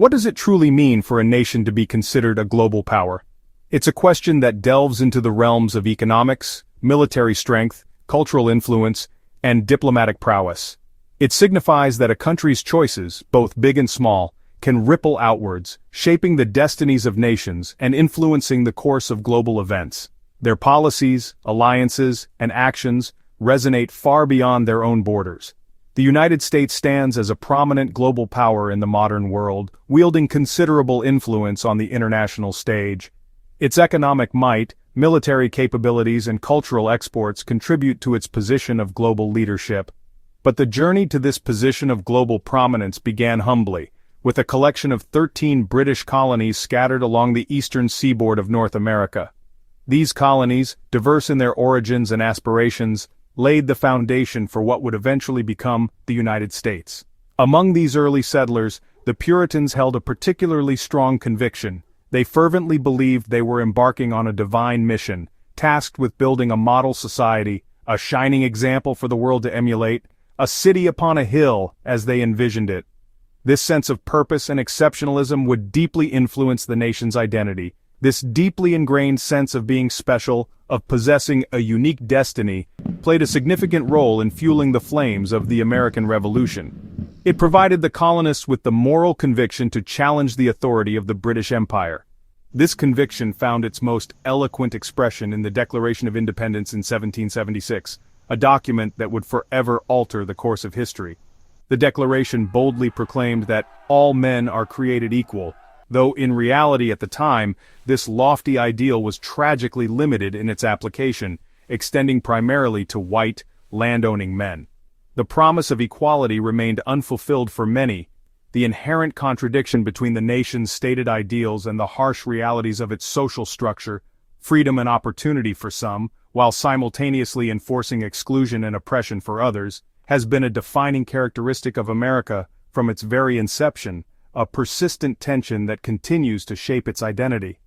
What does it truly mean for a nation to be considered a global power? It's a question that delves into the realms of economics, military strength, cultural influence, and diplomatic prowess. It signifies that a country's choices, both big and small, can ripple outwards, shaping the destinies of nations and influencing the course of global events. Their policies, alliances, and actions resonate far beyond their own borders. The United States stands as a prominent global power in the modern world, wielding considerable influence on the international stage. Its economic might, military capabilities, and cultural exports contribute to its position of global leadership. But the journey to this position of global prominence began humbly, with a collection of 13 British colonies scattered along the eastern seaboard of North America. These colonies, diverse in their origins and aspirations, laid the foundation for what would eventually become the United States. Among these early settlers, the Puritans held a particularly strong conviction. They fervently believed they were embarking on a divine mission, tasked with building a model society, a shining example for the world to emulate, a city upon a hill as they envisioned it. This sense of purpose and exceptionalism would deeply influence the nation's identity. This deeply ingrained sense of being special, of possessing a unique destiny, played a significant role in fueling the flames of the American Revolution. It provided the colonists with the moral conviction to challenge the authority of the British Empire. This conviction found its most eloquent expression in the Declaration of Independence in 1776, a document that would forever alter the course of history. The Declaration boldly proclaimed that all men are created equal, though in reality at the time, this lofty ideal was tragically limited in its application, extending primarily to white, land-owning men. The promise of equality remained unfulfilled for many. The inherent contradiction between the nation's stated ideals and the harsh realities of its social structure, freedom and opportunity for some, while simultaneously enforcing exclusion and oppression for others, has been a defining characteristic of America from its very inception, a persistent tension that continues to shape its identity.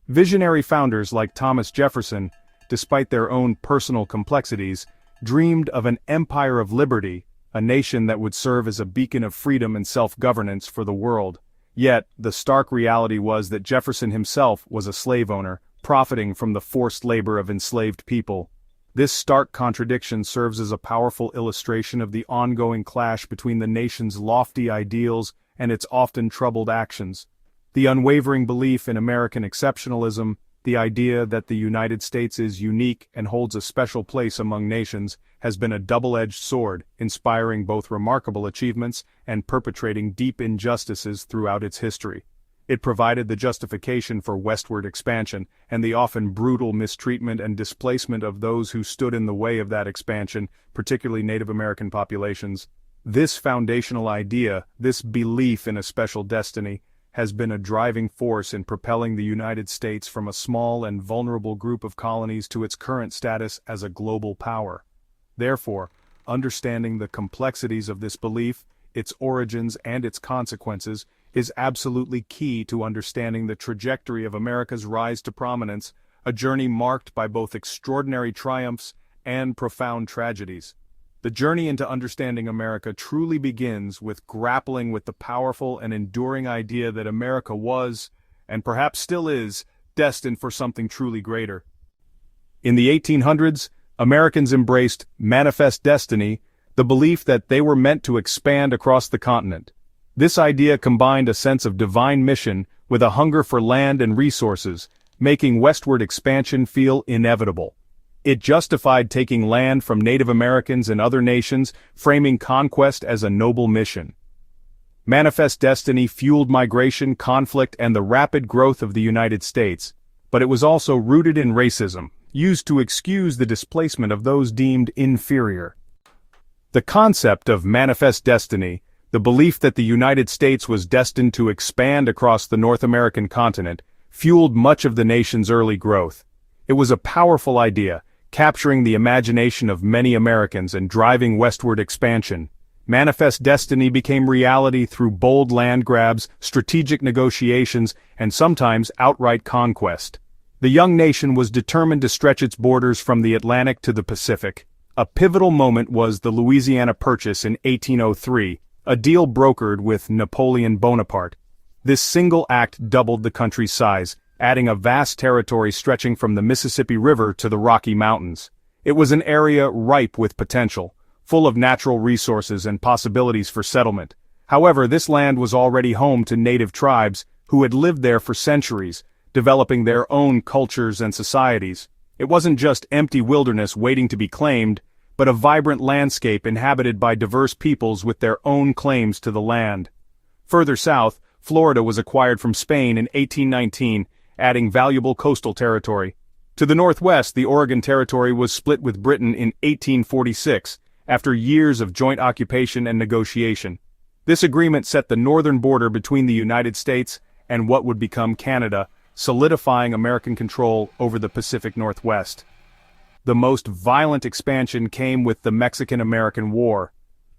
Visionary founders like Thomas Jefferson, despite their own personal complexities, dreamed of an empire of liberty, a nation that would serve as a beacon of freedom and self-governance for the world. Yet, the stark reality was that Jefferson himself was a slave owner, profiting from the forced labor of enslaved people. This stark contradiction serves as a powerful illustration of the ongoing clash between the nation's lofty ideals and its often troubled actions. The unwavering belief in American exceptionalism, the idea that the United States is unique and holds a special place among nations, has been a double-edged sword, inspiring both remarkable achievements and perpetrating deep injustices throughout its history. It provided the justification for westward expansion, and the often brutal mistreatment and displacement of those who stood in the way of that expansion, particularly Native American populations. This foundational idea, this belief in a special destiny, has been a driving force in propelling the United States from a small and vulnerable group of colonies to its current status as a global power. Therefore, understanding the complexities of this belief, its origins and its consequences, is absolutely key to understanding the trajectory of America's rise to prominence, a journey marked by both extraordinary triumphs and profound tragedies. The journey into understanding America truly begins with grappling with the powerful and enduring idea that America was, and perhaps still is, destined for something truly greater. In the 1800s, Americans embraced manifest destiny, the belief that they were meant to expand across the continent. This idea combined a sense of divine mission with a hunger for land and resources, making westward expansion feel inevitable. It justified taking land from Native Americans and other nations, framing conquest as a noble mission. Manifest destiny fueled migration, conflict, and the rapid growth of the United States, but it was also rooted in racism, used to excuse the displacement of those deemed inferior. The concept of manifest destiny, the belief that the United States was destined to expand across the North American continent, fueled much of the nation's early growth. It was a powerful idea, capturing the imagination of many Americans and driving westward expansion. Manifest destiny became reality through bold land grabs, strategic negotiations, and sometimes outright conquest. The young nation was determined to stretch its borders from the Atlantic to the Pacific. A pivotal moment was the Louisiana Purchase in 1803, a deal brokered with Napoleon Bonaparte. This single act doubled the country's size, adding a vast territory stretching from the Mississippi River to the Rocky Mountains. It was an area ripe with potential, full of natural resources and possibilities for settlement. However, this land was already home to native tribes who had lived there for centuries, developing their own cultures and societies. It wasn't just empty wilderness waiting to be claimed, but a vibrant landscape inhabited by diverse peoples with their own claims to the land. Further south, Florida was acquired from Spain in 1819, adding valuable coastal territory. To the northwest, the Oregon Territory was split with Britain in 1846, after years of joint occupation and negotiation. This agreement set the northern border between the United States and what would become Canada, solidifying American control over the Pacific Northwest. The most violent expansion came with the Mexican-American War,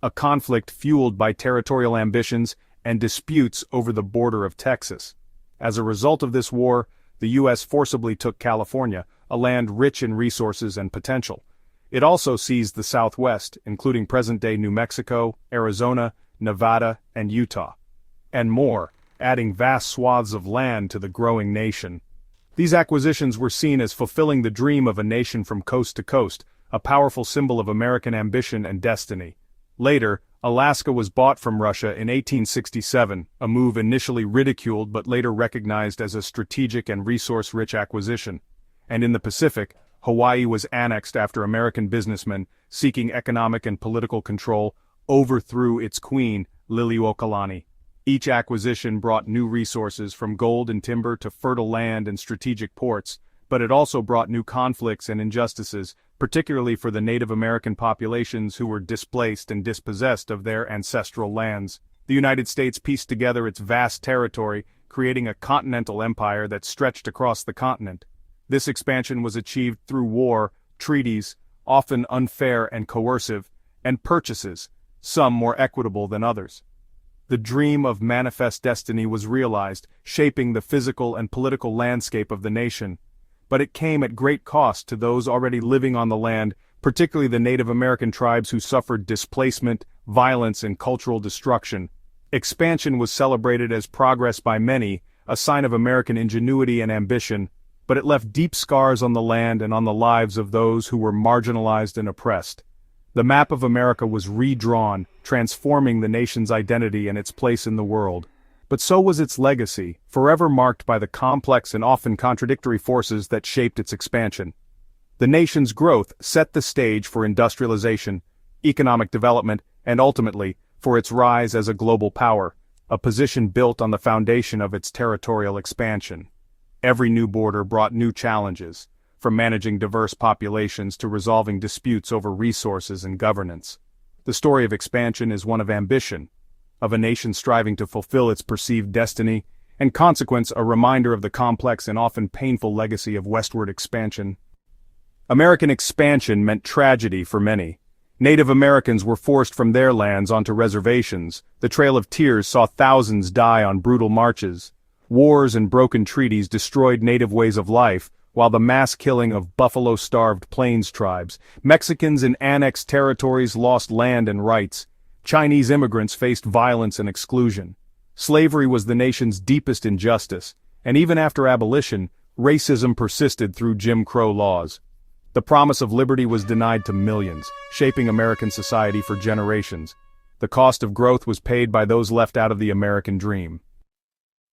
a conflict fueled by territorial ambitions and disputes over the border of Texas. As a result of this war, the U.S. forcibly took California, a land rich in resources and potential. It also seized the Southwest, including present-day New Mexico, Arizona, Nevada, and Utah, and more, adding vast swaths of land to the growing nation. These acquisitions were seen as fulfilling the dream of a nation from coast to coast, a powerful symbol of American ambition and destiny. Later, Alaska was bought from Russia in 1867, a move initially ridiculed but later recognized as a strategic and resource-rich acquisition. And in the Pacific, Hawaii was annexed after American businessmen, seeking economic and political control, overthrew its queen, Liliuokalani. Each acquisition brought new resources from gold and timber to fertile land and strategic ports, but it also brought new conflicts and injustices, particularly for the Native American populations who were displaced and dispossessed of their ancestral lands. The United States pieced together its vast territory, creating a continental empire that stretched across the continent. This expansion was achieved through war, treaties, often unfair and coercive, and purchases, some more equitable than others. The dream of manifest destiny was realized, shaping the physical and political landscape of the nation. But it came at great cost to those already living on the land, particularly the Native American tribes who suffered displacement, violence, and cultural destruction. Expansion was celebrated as progress by many, a sign of American ingenuity and ambition, but it left deep scars on the land and on the lives of those who were marginalized and oppressed. The map of America was redrawn, transforming the nation's identity and its place in the world. But so was its legacy, forever marked by the complex and often contradictory forces that shaped its expansion. The nation's growth set the stage for industrialization, economic development, and ultimately, for its rise as a global power, a position built on the foundation of its territorial expansion. Every new border brought new challenges, from managing diverse populations to resolving disputes over resources and governance. The story of expansion is one of ambition, of a nation striving to fulfill its perceived destiny, and consequence a reminder of the complex and often painful legacy of westward expansion. American expansion meant tragedy for many. Native Americans were forced from their lands onto reservations. The Trail of Tears saw thousands die on brutal marches. Wars and broken treaties destroyed native ways of life, while the mass killing of buffalo-starved plains tribes. Mexicans in annexed territories lost land and rights. Chinese immigrants faced violence and exclusion. Slavery was the nation's deepest injustice, and even after abolition, racism persisted through Jim Crow laws. The promise of liberty was denied to millions, shaping American society for generations. The cost of growth was paid by those left out of the American dream.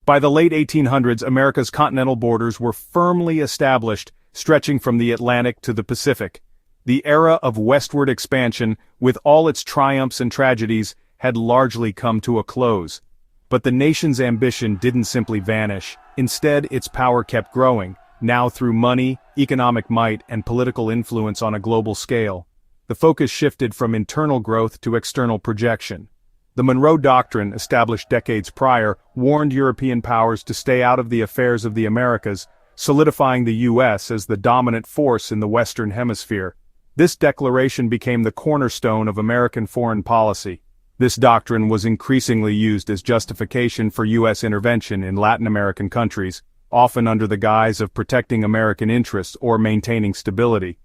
By the late 1800s, America's continental borders were firmly established, stretching from the Atlantic to the Pacific. The era of westward expansion, with all its triumphs and tragedies, had largely come to a close. But the nation's ambition didn't simply vanish. Instead, its power kept growing, now through money, economic might, and political influence on a global scale. The focus shifted from internal growth to external projection. The Monroe Doctrine, established decades prior, warned European powers to stay out of the affairs of the Americas, solidifying the U.S. as the dominant force in the Western Hemisphere. This declaration became the cornerstone of American foreign policy. This doctrine was increasingly used as justification for U.S. intervention in Latin American countries, often under the guise of protecting American interests or maintaining stability.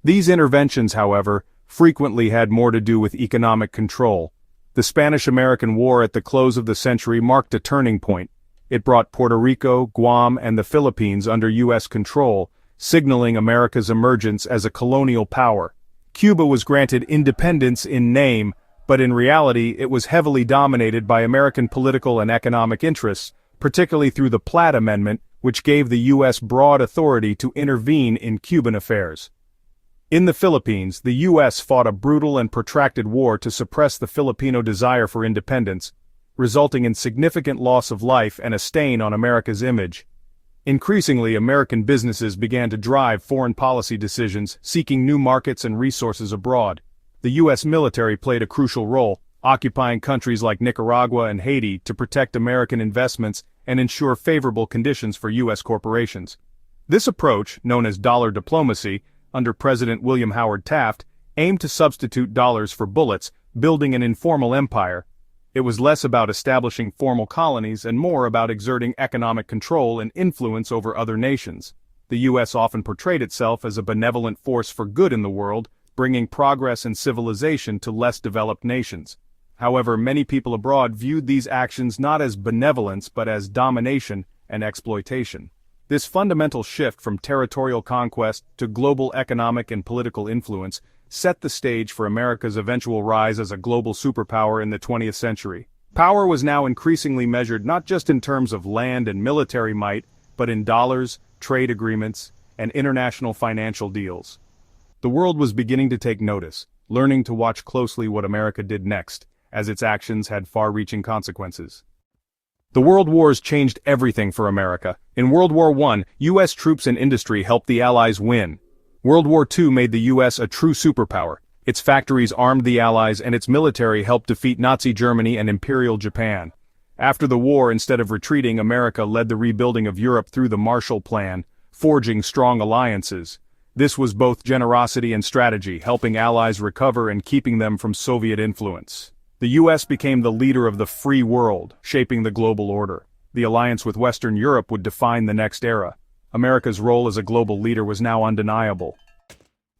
These interventions, however, frequently had more to do with economic control. The Spanish-American War at the close of the century marked a turning point, It brought Puerto Rico, Guam, and the Philippines under U.S. control, signaling America's emergence as a colonial power. Cuba was granted independence in name, but in reality it was heavily dominated by American political and economic interests, particularly through the Platt Amendment, which gave the U.S. broad authority to intervene in Cuban affairs. In the Philippines, the U.S. fought a brutal and protracted war to suppress the Filipino desire for independence, resulting in significant loss of life and a stain on America's image. Increasingly, American businesses began to drive foreign policy decisions, seeking new markets and resources abroad. The U.S. military played a crucial role, occupying countries like Nicaragua and Haiti to protect American investments and ensure favorable conditions for U.S. corporations. This approach, known as dollar diplomacy, under President William Howard Taft, aimed to substitute dollars for bullets, building an informal empire. It was less about establishing formal colonies and more about exerting economic control and influence over other nations. The U.S. often portrayed itself as a benevolent force for good in the world, bringing progress and civilization to less developed nations. However, many people abroad viewed these actions not as benevolence but as domination and exploitation. This fundamental shift from territorial conquest to global economic and political influence set the stage for America's eventual rise as a global superpower in the 20th century. Power was now increasingly measured not just in terms of land and military might, but in dollars, trade agreements, and international financial deals. The world was beginning to take notice, learning to watch closely what America did next, as its actions had far-reaching consequences. The World Wars changed everything for America. In World War I, U.S. troops and industry helped the Allies win. World War II made the U.S. a true superpower. Its factories armed the Allies and its military helped defeat Nazi Germany and Imperial Japan. After the war, instead of retreating, America led the rebuilding of Europe through the Marshall Plan, forging strong alliances. This was both generosity and strategy, helping allies recover and keeping them from Soviet influence. The U.S. became the leader of the free world, shaping the global order. The alliance with Western Europe would define the next era. America's role as a global leader was now undeniable.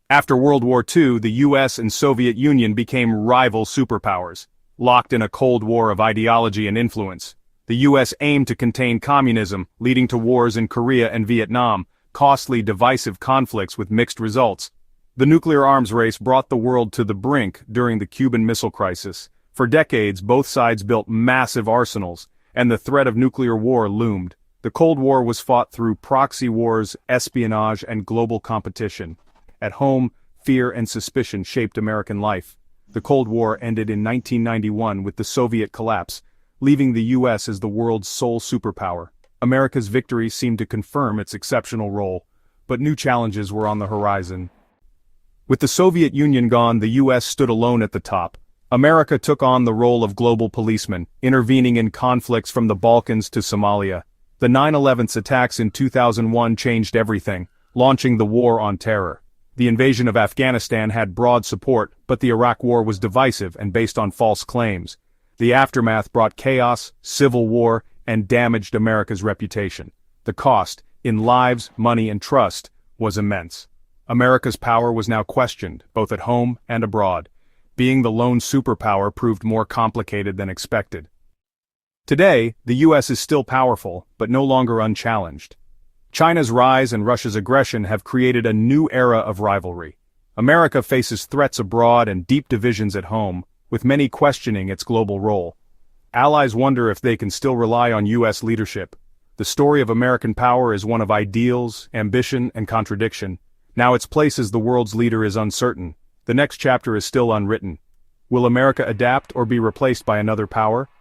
After World War II, the U.S. and Soviet Union became rival superpowers, locked in a Cold War of ideology and influence. The U.S. aimed to contain communism, leading to wars in Korea and Vietnam, costly divisive conflicts with mixed results. The nuclear arms race brought the world to the brink during the Cuban Missile Crisis. For decades, both sides built massive arsenals, and the threat of nuclear war loomed. The Cold War was fought through proxy wars, espionage, and global competition. At home, fear and suspicion shaped American life. The Cold War ended in 1991 with the Soviet collapse, leaving the U.S. as the world's sole superpower. America's victory seemed to confirm its exceptional role, but new challenges were on the horizon. With the Soviet Union gone, the U.S. stood alone at the top. America took on the role of global policeman, intervening in conflicts from the Balkans to Somalia. The 9/11 attacks in 2001 changed everything, launching the War on Terror. The invasion of Afghanistan had broad support, but the Iraq War was divisive and based on false claims. The aftermath brought chaos, civil war, and damaged America's reputation. The cost, in lives, money, and trust, was immense. America's power was now questioned, both at home and abroad. Being the lone superpower proved more complicated than expected. Today, the U.S. is still powerful, but no longer unchallenged. China's rise and Russia's aggression have created a new era of rivalry. America faces threats abroad and deep divisions at home, with many questioning its global role. Allies wonder if they can still rely on U.S. leadership. The story of American power is one of ideals, ambition, and contradiction. Now its place as the world's leader is uncertain. The next chapter is still unwritten. Will America adapt or be replaced by another power?